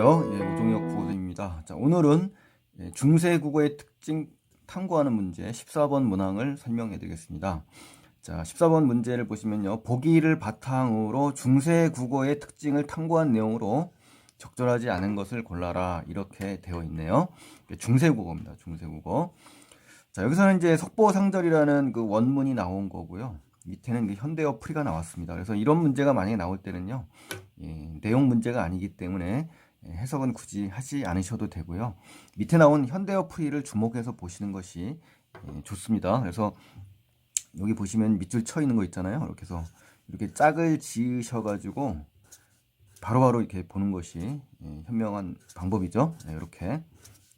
안녕하세요. 오종혁 국어선생님입니다. 자, 오늘은 중세 국어의 특징 탐구하는 문제 14번 문항을 설명해 드리겠습니다. 자, 14번 문제를 보시면요. 보기를 바탕으로 중세 국어의 특징을 탐구한 내용으로 적절하지 않은 것을 골라라. 이렇게 되어 있네요. 중세 국어입니다. 중세 국어. 자, 여기서는 이제 석보상절이라는 그 원문이 나온 거고요. 밑에는 현대어 풀이가 나왔습니다. 그래서 이런 문제가 만약에 나올 때는요. 내용 문제가 아니기 때문에 해석은 굳이 하지 않으셔도 되고요. 밑에 나온 현대어 풀이를 주목해서 보시는 것이 좋습니다. 그래서 여기 보시면 밑줄 쳐 있는 거 있잖아요. 이렇게 해서 이렇게 짝을 지으셔가지고 바로바로 이렇게 보는 것이 현명한 방법이죠. 이렇게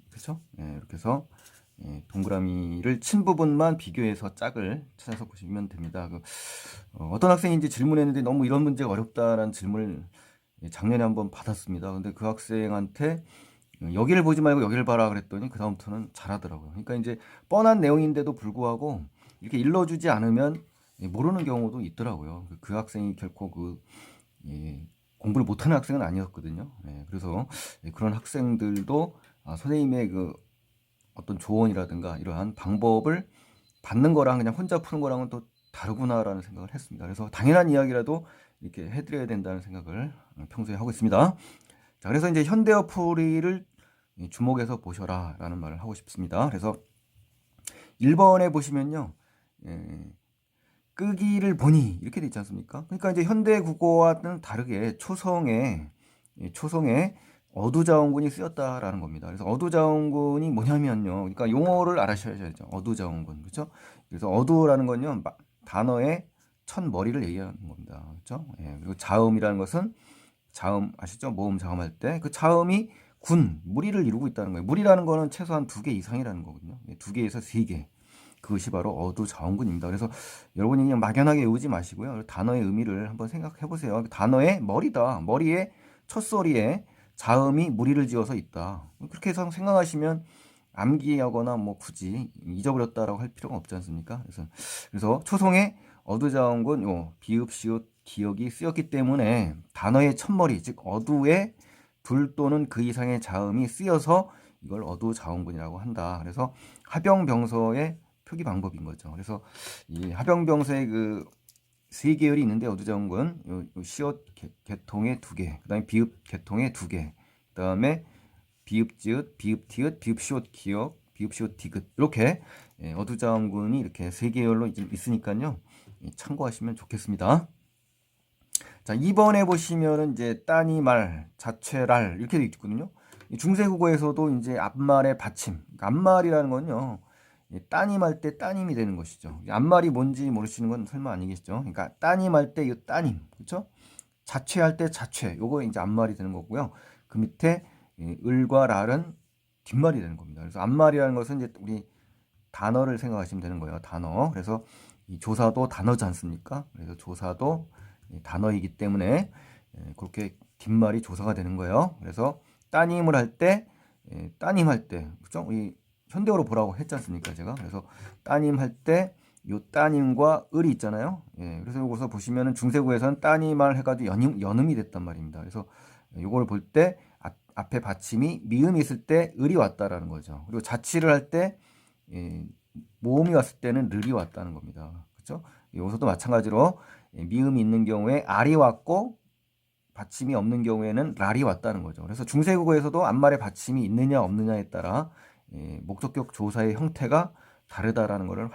그렇죠? 이렇게 해서 동그라미를 친 부분만 비교해서 짝을 찾아서 보시면 됩니다. 어떤 학생인지 질문했는데 너무 이런 문제가 어렵다라는 질문을 작년에 한번 받았습니다. 근데 그 학생한테 여기를 보지 말고 여기를 봐라 그랬더니 그 다음부터는 잘하더라고요. 그러니까 이제 뻔한 내용인데도 불구하고 이렇게 일러주지 않으면 모르는 경우도 있더라고요. 그 학생이 결코 공부를 못하는 학생은 아니었거든요. 그래서 그런 학생들도 선생님의 그 어떤 조언이라든가 이러한 방법을 받는 거랑 그냥 혼자 푸는 거랑은 또 다르구나라는 생각을 했습니다. 그래서 당연한 이야기라도 이렇게 해드려야 된다는 생각을 평소에 하고 있습니다. 자, 그래서 이제 현대어 풀이를 주목해서 보셔라 라는 말을 하고 싶습니다. 그래서 1번에 보시면요. 끄기를 보니 이렇게 돼 있지 않습니까? 그러니까 이제 현대 국어와는 다르게 초성에 어두자원군이 쓰였다라는 겁니다. 그래서 어두자원군이 뭐냐면요. 그러니까 용어를 알아셔야죠. 어두자원군. 그렇죠? 그래서 어두라는 건요. 단어의 첫 머리를 얘기하는 겁니다. 그렇죠? 그리고 자음이라는 것은 자음 아시죠? 모음 자음할 때 그 자음이 무리를 이루고 있다는 거예요. 무리라는 거는 최소한 2개 이상이라는 거거든요. 2개에서 3개. 그것이 바로 어두자원군입니다. 그래서 여러분이 그냥 막연하게 외우지 마시고요. 단어의 의미를 한번 생각해 보세요. 단어의 머리다. 머리의 첫소리에 자음이 무리를 지어서 있다. 그렇게 해서 생각하시면 암기하거나 뭐 굳이 잊어버렸다라고 할 필요가 없지 않습니까? 그래서 초성에 어두자원군 비읍 시옷 기억이 쓰였기 때문에 단어의 첫머리 즉 어두에 둘 또는 그 이상의 자음이 쓰여서 이걸 어두자원군이라고 한다. 그래서 하병병서의 표기 방법인 거죠. 그래서 이 하병병서의 그 세 계열이 있는데 어두자원군 시옷 계통의 2개, 그다음에 비읍 계통의 2개, 그다음에 비읍 지읒, 비읍 티읒, 비읍 시옷 기억, 비읍 시옷 디귿 이렇게 어두자원군이 이렇게 세 계열로 있으니까요. 참고하시면 좋겠습니다. 자, 2번에 보시면은 이제 따니말, 자체랄 이렇게 돼 있거든요. 중세국어에서도 이제 앞말의 받침, 앞말이라는 건요. 따님할 때 따님이 되는 것이죠. 앞말이 뭔지 모르시는 건 설마 아니겠죠? 그러니까 따님할 때 이 따님, 그렇죠? 자체할 때 자체, 요거 이제 앞말이 되는 거고요. 그 밑에 을과 랄은 뒷말이 되는 겁니다. 그래서 앞말이라는 것은 이제 우리 단어를 생각하시면 되는 거예요. 단어. 그래서 이 조사도 단어지 않습니까? 그래서 조사도 단어이기 때문에 그렇게 뒷말이 조사가 되는 거예요. 그래서 따님을 할 때, 따님 할 때, 그죠? 이 현대어로 보라고 했지 않습니까? 제가. 그래서 따님 할 때, 요 따님과 을이 있잖아요. 그래서 여기서 보시면은 중세구에서는 따님말 해가지고 연음이 됐단 말입니다. 그래서 요걸 볼 때 앞에 받침이 미음이 있을 때 을이 왔다라는 거죠. 그리고 자치를 할 때 모음이 왔을 때는 르이 왔다는 겁니다. 그렇죠? 여기서도 마찬가지로 미음이 있는 경우에 알이 왔고 받침이 없는 경우에는 랄이 왔다는 거죠. 그래서 중세국어에서도 앞말에 받침이 있느냐 없느냐에 따라 목적격 조사의 형태가 다르다라는 것을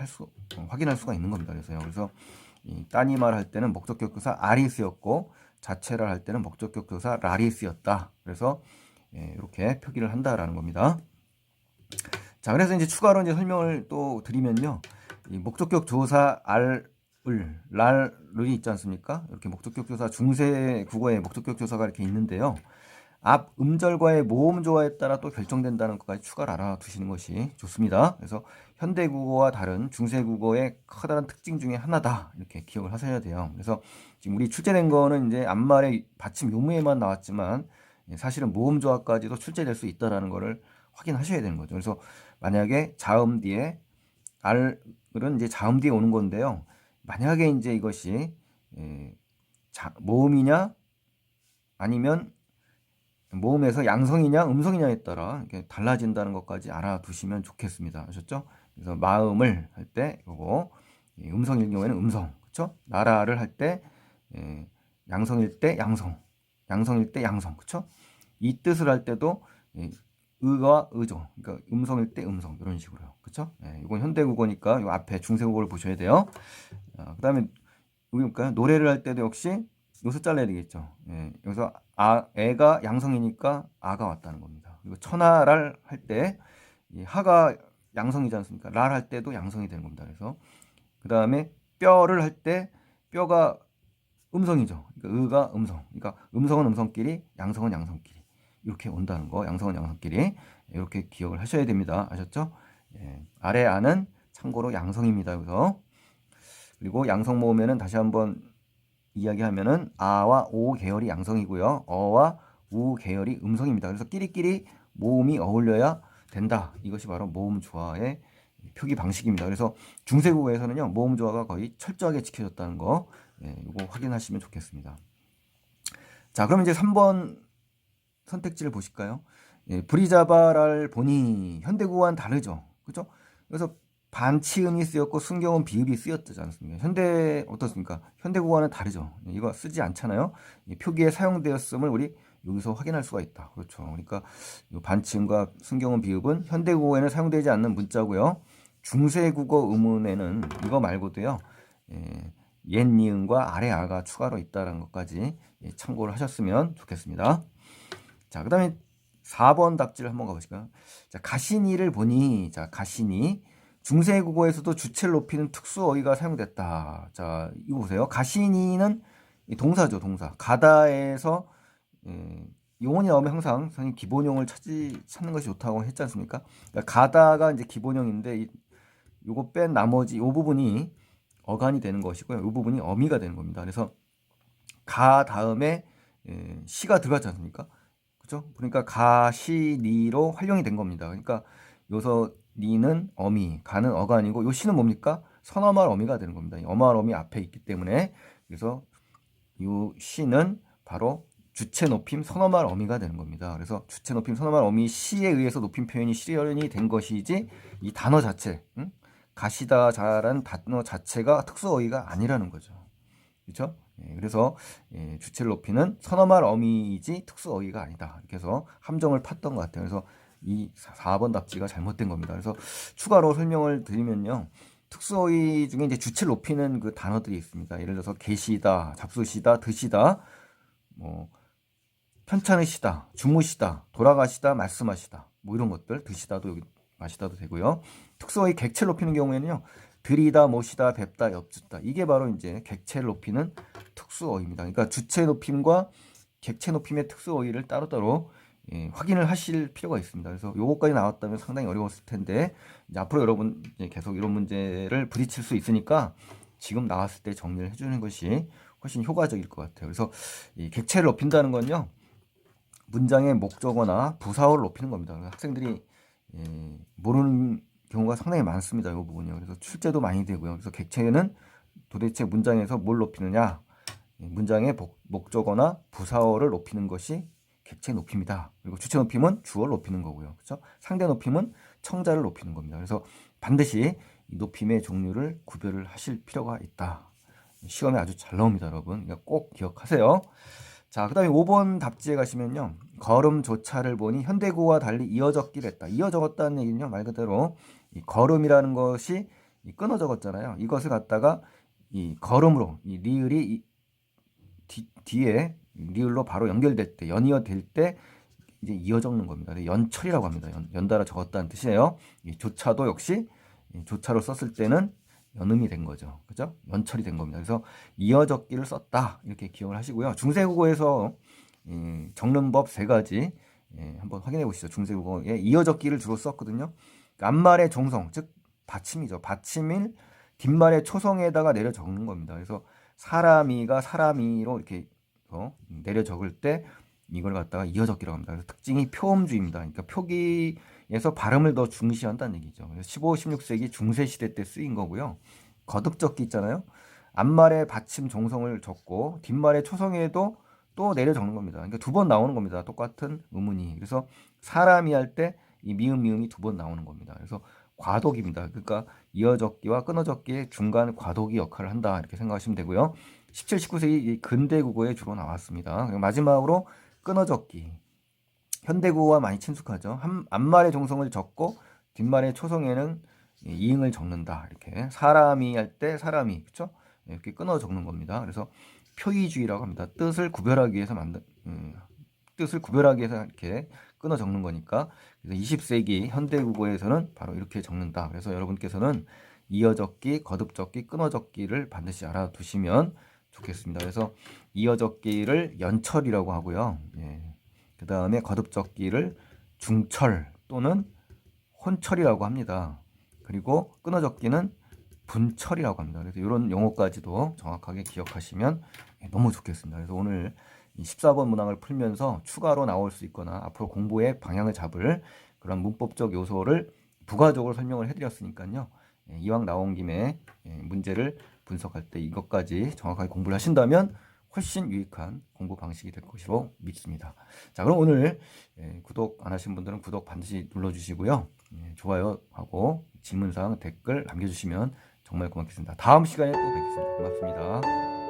확인할 수가 있는 겁니다. 그래서 따니말 할 때는 목적격 조사 알이 쓰였고 자체를 할 때는 목적격 조사 랄이 쓰였다. 그래서 이렇게 표기를 한다라는 겁니다. 자, 그래서 이제 추가로 이제 설명을 또 드리면요. 이 목적격 조사 랄이 있지 않습니까? 이렇게 목적격 조사 중세 국어의 목적격 조사가 이렇게 있는데요. 앞 음절과의 모음 조화에 따라 또 결정된다는 것까지 추가로 알아두시는 것이 좋습니다. 그래서 현대 국어와 다른 중세 국어의 커다란 특징 중에 하나다. 이렇게 기억을 하셔야 돼요. 그래서 지금 우리 출제된 거는 이제 앞말의 받침 요무에만 나왔지만 사실은 모음 조화까지도 출제될 수 있다라는 것을 확인하셔야 되는 거죠. 그래서 만약에 자음 뒤에 알은 이제 자음 뒤에 오는 건데요. 만약에 이제 이것이 모음이냐 아니면 모음에서 양성이냐 음성이냐에 따라 이렇게 달라진다는 것까지 알아두시면 좋겠습니다. 아셨죠? 그래서 마음을 할 때 이거 음성일 경우에는 음성, 그렇죠? 나라를 할 때 양성일 때 양성, 양성일 때 양성, 그렇죠? 이 뜻을 할 때도 의가 의죠. 그러니까 음성일 때 음성 이런 식으로요. 그렇죠? 이건 현대국어니까 이 앞에 중세국어를 보셔야 돼요. 그다음에 그러니까 노래를 할 때도 역시 요소 잘라야 되겠죠. 여기서 애가 양성이니까 아가 왔다는 겁니다. 그리고 천하랄 할 때 하가 양성이지 않습니까? 랄 할 때도 양성이 되는 겁니다. 그래서 그 다음에 뼈를 할 때 뼈가 음성이죠. 그러니까 의가 음성. 그러니까 음성은 음성끼리, 양성은 양성끼리 이렇게 온다는 거. 양성은 양성끼리 이렇게 기억을 하셔야 됩니다. 아셨죠? 아래 아는 참고로 양성입니다. 그래서 그리고 양성 모음에는 다시 한번 이야기하면은 아와 오 계열이 양성이고요. 어와 우 계열이 음성입니다. 그래서 끼리끼리 모음이 어울려야 된다. 이것이 바로 모음 조화의 표기 방식입니다. 그래서 중세국어에서는요, 모음 조화가 거의 철저하게 지켜졌다는 거, 이거 확인하시면 좋겠습니다. 자, 그럼 이제 3번 선택지를 보실까요? 브리자바랄 보니 현대국어와는 다르죠. 그죠? 그래서 반치음이 쓰였고 순경은 비읍이 쓰였지 않습니까? 현대 어떻습니까? 현대국어와는 다르죠. 이거 쓰지 않잖아요. 표기에 사용되었음을 우리 여기서 확인할 수가 있다. 그렇죠. 그러니까 반치음과 순경은 비읍은 현대국어에는 사용되지 않는 문자고요. 중세국어 음운에는 이거 말고도요. 옛 니은과 아래 아가 추가로 있다는 것까지 참고를 하셨으면 좋겠습니다. 자, 그 다음에 4번 답지를 한번 가보실까요? 자, 가시니를 보니, 자, 가시니. 중세국어에서도 주체를 높이는 특수 어휘가 사용됐다. 자, 이거 보세요. 가시니는 동사죠, 동사. 가다에서 용언이 나오면 항상 선생님 기본용을 찾는 것이 좋다고 했지 않습니까? 그러니까 가다가 이제 기본용인데, 요거 뺀 나머지 요 부분이 어간이 되는 것이고요. 요 부분이 어미가 되는 겁니다. 그래서 가 다음에 시가 들어갔지 않습니까? 그죠? 그러니까 가시니로 활용이 된 겁니다. 그러니까 요서 니는 어미, 가는 어간이고 요 시는 뭡니까? 선어말 어미가 되는 겁니다. 어말 어미 앞에 있기 때문에 그래서 요 시는 바로 주체 높임 선어말 어미가 되는 겁니다. 그래서 주체 높임 선어말 어미 시에 의해서 높임 표현이 실현이 된 것이지 이 단어 자체, 가시다 자란 단어 자체가 특수 어휘가 아니라는 거죠. 그렇죠? 그래서 주체를 높이는 선어말 어미이지 특수 어휘가 아니다. 이렇게 해서 함정을 팠던 것 같아요. 그래서 이 4번 답지가 잘못된 겁니다. 그래서 추가로 설명을 드리면요. 특수 어휘 중에 이제 주체를 높이는 그 단어들이 있습니다. 예를 들어서 계시다, 잡수시다, 드시다, 뭐 편찮으시다, 주무시다, 돌아가시다, 말씀하시다, 뭐 이런 것들 드시다도 여기 마시다도 되고요. 특수 어휘 객체를 높이는 경우에는요. 들이다, 모시다, 뵙다, 엽주다. 이게 바로 이제 객체를 높이는 특수 어휘입니다. 그러니까 주체 높임과 객체 높임의 특수 어휘를 따로따로 확인을 하실 필요가 있습니다. 그래서 요거까지 나왔다면 상당히 어려웠을 텐데 이제 앞으로 여러분 이제 계속 이런 문제를 부딪힐 수 있으니까 지금 나왔을 때 정리를 해주는 것이 훨씬 효과적일 것 같아요. 그래서 이 객체를 높인다는 건요. 문장의 목적어나 부사어를 높이는 겁니다. 학생들이 모르는 경우가 상당히 많습니다. 이 부분이요. 그래서 출제도 많이 되고요. 그래서 객체는 도대체 문장에서 뭘 높이느냐? 문장의 목적어나 부사어를 높이는 것이 객체 높임이다. 그리고 주체 높임은 주어를 높이는 거고요. 그렇죠? 상대 높임은 청자를 높이는 겁니다. 그래서 반드시 이 높임의 종류를 구별을 하실 필요가 있다. 시험에 아주 잘 나옵니다, 여러분. 그러니까 꼭 기억하세요. 자, 그 다음에 5번 답지에 가시면요. 걸음조차를 보니 현대구와 달리 이어 적기를 했다. 이어 적었다는 얘기는요. 말 그대로 이 걸음이라는 것이 끊어 적었잖아요. 이것을 갖다가 이 걸음으로 이 리을이 뒤에 리을로 바로 연결될 때 연이어 될 때 이제 이어 적는 겁니다. 연철이라고 합니다. 연달아 적었다는 뜻이에요. 이 조차도 역시 조차로 썼을 때는 연음이 된 거죠. 그죠? 연철이 된 겁니다. 그래서 이어 적기를 썼다. 이렇게 기억을 하시고요. 중세국어에서 적는 법 3가지 한번 확인해 보시죠. 중세국어에 이어 적기를 주로 썼거든요. 앞말의 종성, 즉 받침이죠. 받침일 뒷말의 초성에다가 내려 적는 겁니다. 그래서 사람이가 사람이로 이렇게 내려 적을 때 이걸 갖다가 이어 적기라고 합니다. 그래서 특징이 표음주의입니다. 그러니까 표기에서 발음을 더 중시한다는 얘기죠. 그래서 15, 16세기 중세 시대 때 쓰인 거고요. 거듭 적기 있잖아요. 앞말에 받침 종성을 적고 뒷말에 초성에도 또 내려 적는 겁니다. 그러니까 두 번 나오는 겁니다. 똑같은 의문이. 그래서 사람이 할 때 이 미음 미음이 두 번 나오는 겁니다. 그래서 과독입니다. 그러니까 이어적기와 끊어적기의 중간 과독이 역할을 한다 이렇게 생각하시면 되고요. 17, 19세기 근대 국어에 주로 나왔습니다. 마지막으로 끊어적기. 현대 국어와 많이 친숙하죠. 앞말의 종성을 적고 뒷말의 초성에는 이응을 적는다. 이렇게 사람이 할 때 사람이 그렇죠? 이렇게 끊어 적는 겁니다. 그래서 표의주의라고 합니다. 뜻을 구별하기 위해서 이렇게 끊어 적는 거니까. 그래서 20세기 현대 국어에서는 바로 이렇게 적는다. 그래서 여러분께서는 이어적기, 거듭적기, 끊어적기를 반드시 알아두시면 좋겠습니다. 그래서 이어적기를 연철이라고 하고요. 그 다음에 거듭적기를 중철 또는 혼철이라고 합니다. 그리고 끊어적기는 분철이라고 합니다. 그래서 이런 용어까지도 정확하게 기억하시면 너무 좋겠습니다. 그래서 오늘 14번 문항을 풀면서 추가로 나올 수 있거나 앞으로 공부의 방향을 잡을 그런 문법적 요소를 부가적으로 설명을 해드렸으니까요. 이왕 나온 김에 문제를 분석할 때 이것까지 정확하게 공부를 하신다면 훨씬 유익한 공부 방식이 될 것으로 믿습니다. 자, 그럼 오늘 구독 안 하신 분들은 구독 반드시 눌러주시고요. 좋아요하고 질문사항 댓글 남겨주시면 정말 고맙겠습니다. 다음 시간에 또 뵙겠습니다. 고맙습니다.